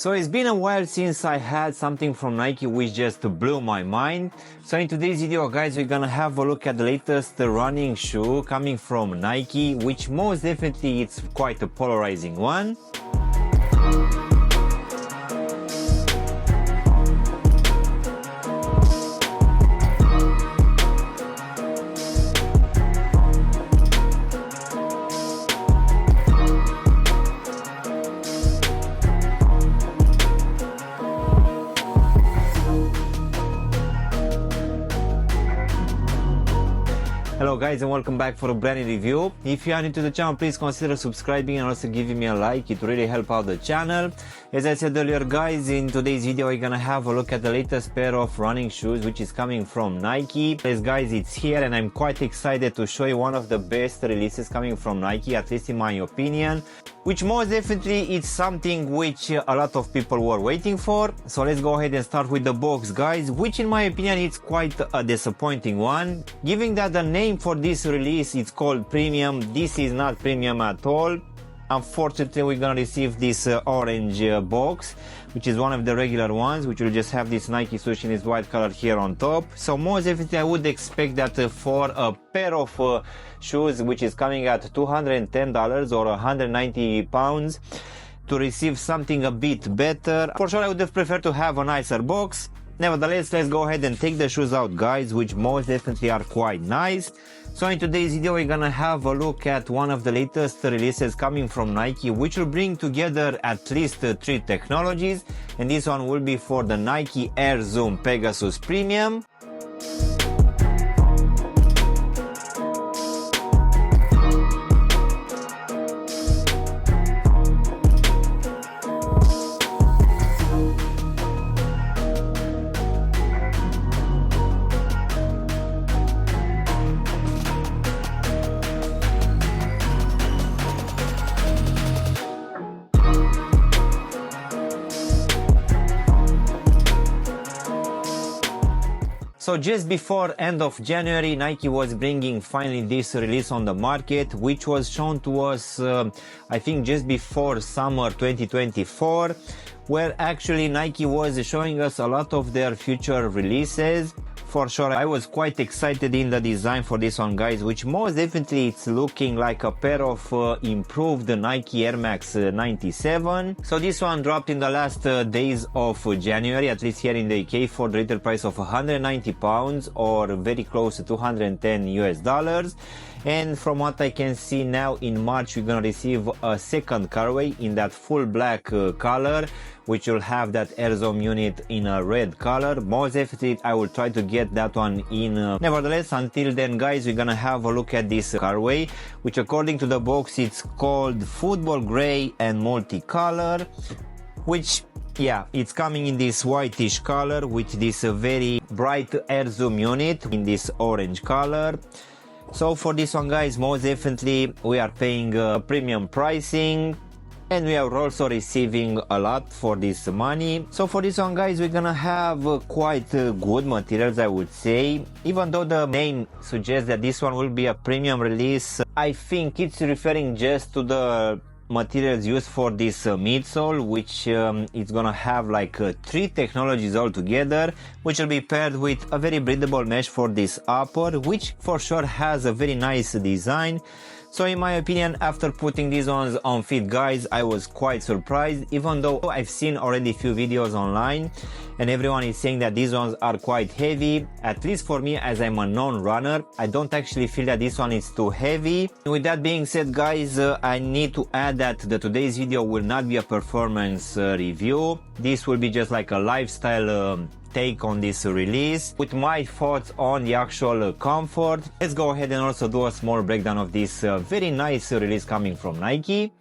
So it's been a while since I had something from Nike which just blew my mind. So in today's video, guys, we're gonna have a look at the latest running shoe coming from Nike, which most definitely it's quite a polarizing one. Hello guys, and welcome back for a brand new review. If you are new to the channel, please consider subscribing and also giving me a like. It will really help out the channel. As I said earlier, guys, in today's video we're gonna have a look at the latest pair of running shoes which is coming from Nike. Yes guys, it's here and I'm quite excited to show you one of the best releases coming from Nike, at least in my opinion, which most definitely it's something which a lot of people were waiting for. So let's go ahead and start with the box, guys, which in my opinion it's quite a disappointing one, given that the name for this release it's called Premium. This is not premium at all. Unfortunately, we're gonna receive this orange box, which is one of the regular ones, which will just have this Nike swoosh in this white color here on top. So most definitely I would expect that for a pair of shoes which is coming at $210 or 190 pounds, to receive something a bit better. For sure I would have preferred to have a nicer box. Nevertheless, let's go ahead and take the shoes out, guys, which most definitely are quite nice. So in today's video we're gonna have a look at one of the latest releases coming from Nike, which will bring together at least 3 technologies, and this one will be for the Nike Air Zoom Pegasus Premium. So just before end of January, Nike was bringing finally this release on the market, which was shown to us, I think just before summer 2024, where actually Nike was showing us a lot of their future releases. For sure, I was quite excited in the design for this one, guys, which most definitely it's looking like a pair of improved Nike Air Max 97. So this one dropped in the last days of January, at least here in the UK, for the retail price of 190 pounds or very close to 210 US dollars. And from what I can see now, in March we're gonna receive a second colorway in that full black color, which will have that Air Zoom unit in a red color. Most definitely I will try to get that one in. Nevertheless, until then, guys, we're gonna have a look at this colorway, which according to the box it's called Football Gray and Multicolor, which, yeah, it's coming in this whitish color with this very bright Air Zoom unit in this orange color. So for this one, guys, most definitely we are paying premium pricing, and we are also receiving a lot for this money. So for this one, guys, we're gonna have quite good materials, I would say. Even though the name suggests that this one will be a premium release, I think it's referring just to the materials used for this midsole, which it's gonna have like 3 technologies all together, which will be paired with a very breathable mesh for this upper, which for sure has a very nice design. So in my opinion, after putting these ones on feet, guys, I was quite surprised, even though I've seen already a few videos online and everyone is saying that these ones are quite heavy. At least for me, as I'm a non-runner, I don't actually feel that this one is too heavy. With that being said, guys, I need to add that today's video will not be a performance review. This will be just like a lifestyle take on this release with my thoughts on the actual comfort. Let's go ahead and also do a small breakdown of this very nice release coming from Nike.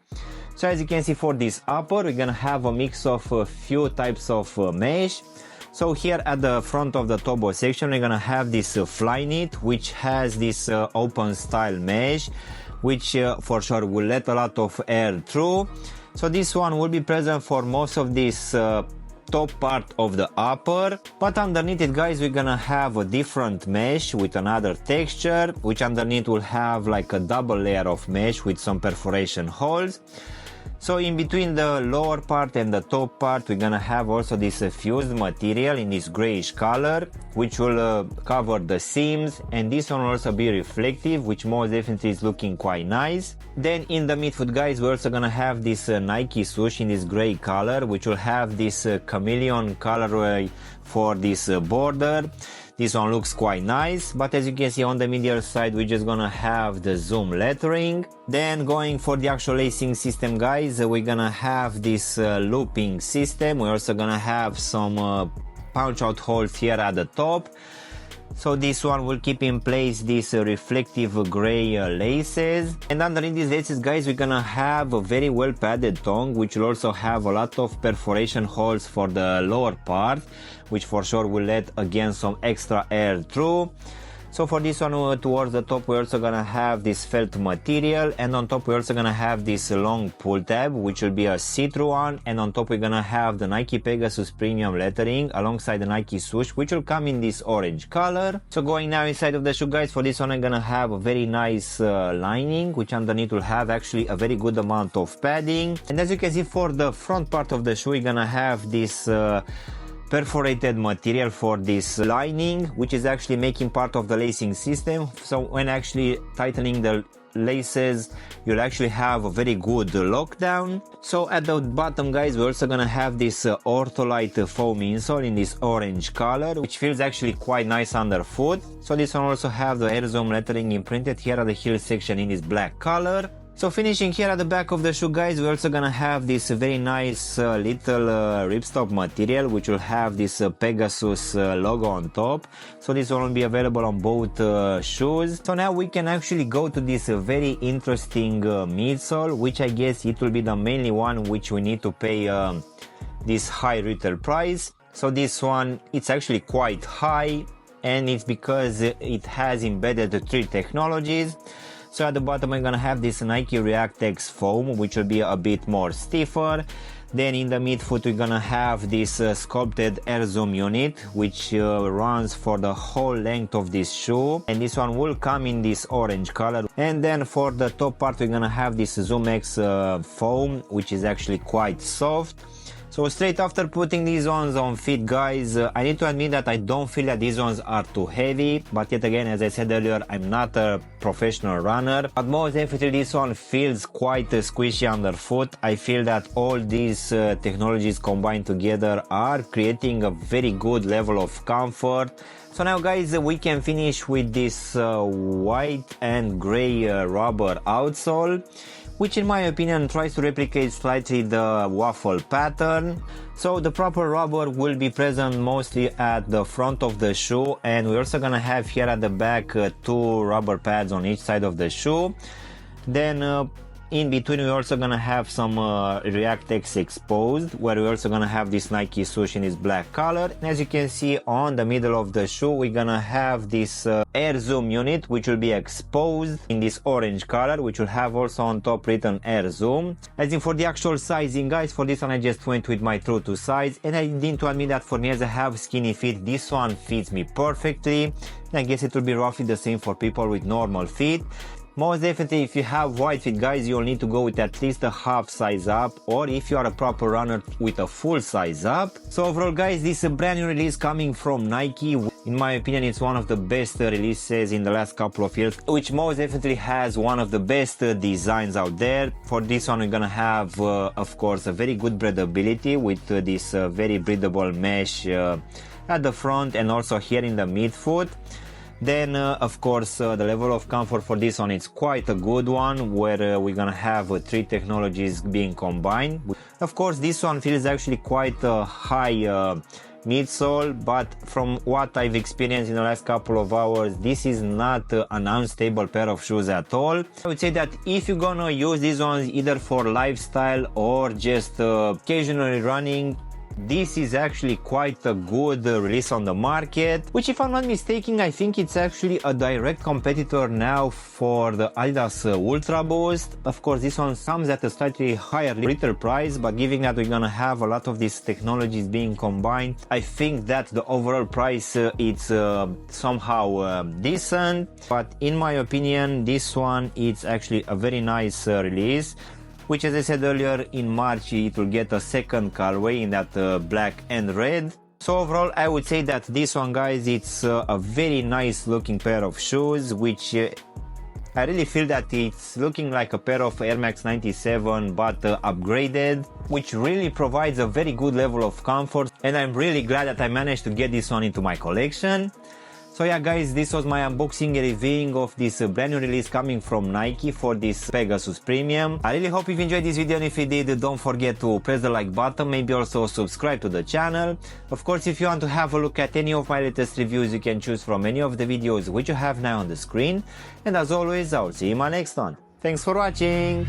So as you can see, for this upper we're gonna have a mix of a few types of mesh. So here at the front of the tobo section we're gonna have this fly knit, which has this open style mesh, which for sure will let a lot of air through. So this one will be present for most of this top part of the upper, but underneath it, guys, we're gonna have a different mesh with another texture, which underneath will have like a double layer of mesh with some perforation holes. So in between the lower part and the top part, we're gonna have also this fused material in this grayish color, which will cover the seams, and this one will also be reflective, which most definitely is looking quite nice. Then in the midfoot, guys, we're also gonna have this Nike swoosh in this gray color, which will have this chameleon colorway for this border. This one looks quite nice, but as you can see on the medial side, we're just gonna have the zoom lettering. Then going for the actual lacing system, guys, we're gonna have this looping system. We're also gonna have some punch out holes here at the top. So this one will keep in place these reflective gray laces. And underneath these laces, guys, we're gonna have a very well padded tongue, which will also have a lot of perforation holes for the lower part, which for sure will let again some extra air through. So for this one, towards the top, we're also gonna have this felt material, and on top we're also gonna have this long pull tab, which will be a see-through one, and on top we're gonna have the Nike Pegasus Premium lettering alongside the Nike swoosh, which will come in this orange color. So going now inside of the shoe, guys, for this one I'm gonna have a very nice lining, which underneath will have actually a very good amount of padding. And as you can see, for the front part of the shoe, you're gonna have this perforated material for this lining, which is actually making part of the lacing system. So when actually tightening the laces, you'll actually have a very good lockdown. So at the bottom, guys, we're also gonna have this Ortholite foam insole in this orange color, which feels actually quite nice underfoot. So this one also have the air zoom lettering imprinted here at the heel section in this black color. So finishing here at the back of the shoe, guys, we're also gonna have this very nice little ripstop material, which will have this Pegasus logo on top. So this one will be available on both shoes. So now we can actually go to this very interesting midsole, which I guess it will be the mainly one which we need to pay this high retail price. So this one, it's actually quite high, and it's because it has embedded 3 technologies. So at the bottom I'm gonna have this Nike React X foam, which will be a bit more stiffer. Then in the midfoot we're gonna have this sculpted air zoom unit, which runs for the whole length of this shoe, and this one will come in this orange color. And then for the top part we're gonna have this Zoom X foam, which is actually quite soft. So straight after putting these ones on feet, guys, I need to admit that I don't feel that these ones are too heavy, but yet again, as I said earlier, I'm not a professional runner, but most definitely this one feels quite squishy underfoot. I feel that all these technologies combined together are creating a very good level of comfort. So now, guys, we can finish with this white and gray rubber outsole, which in my opinion tries to replicate slightly the waffle pattern. So the proper rubber will be present mostly at the front of the shoe, and we're also gonna have here at the back 2 rubber pads on each side of the shoe. Then in between we're also gonna have some React X exposed, where we're also gonna have this Nike swoosh in this black color. And as you can see on the middle of the shoe, we're gonna have this air zoom unit, which will be exposed in this orange color, which will have also on top written air zoom. As in for the actual sizing, guys, for this one I just went with my true to size, and I need to admit that for me, as I have skinny feet, this one fits me perfectly. And I guess it will be roughly the same for people with normal feet. Most definitely, if you have wide feet, guys, you'll need to go with at least a half size up, or if you are a proper runner, with a full size up. So overall, guys, this is a brand new release coming from Nike. In my opinion, it's one of the best releases in the last couple of years, which most definitely has one of the best designs out there. For this one, we're gonna have, of course, a very good breathability with this very breathable mesh at the front and also here in the midfoot. Then of course the level of comfort for this one is quite a good one, where we're gonna have 3 technologies being combined. Of course this one feels actually quite a high midsole, but from what I've experienced in the last couple of hours, this is not an unstable pair of shoes at all. I would say that if you're gonna use these ones either for lifestyle or just occasionally running, this is actually quite a good release on the market, which, if I'm not mistaken, I think it's actually a direct competitor now for the Adidas Ultra Boost. Of course, this one comes at a slightly higher retail price, but given that we're gonna have a lot of these technologies being combined, I think that the overall price it's somehow decent. But in my opinion, this one is actually a very nice release. which, as I said earlier, in March it will get a second colorway in that black and red. So overall, I would say that this one, guys, it's a very nice looking pair of shoes, which I really feel that it's looking like a pair of Air Max 97 but upgraded, which really provides a very good level of comfort, and I'm really glad that I managed to get this one into my collection. So yeah, guys, this was my unboxing and reviewing of this brand new release coming from Nike for this Pegasus Premium. I really hope you enjoyed this video, and if you did, don't forget to press the like button, maybe also subscribe to the channel. Of course, if you want to have a look at any of my latest reviews, you can choose from any of the videos which you have now on the screen. And as always, I'll see you in my next one. Thanks for watching!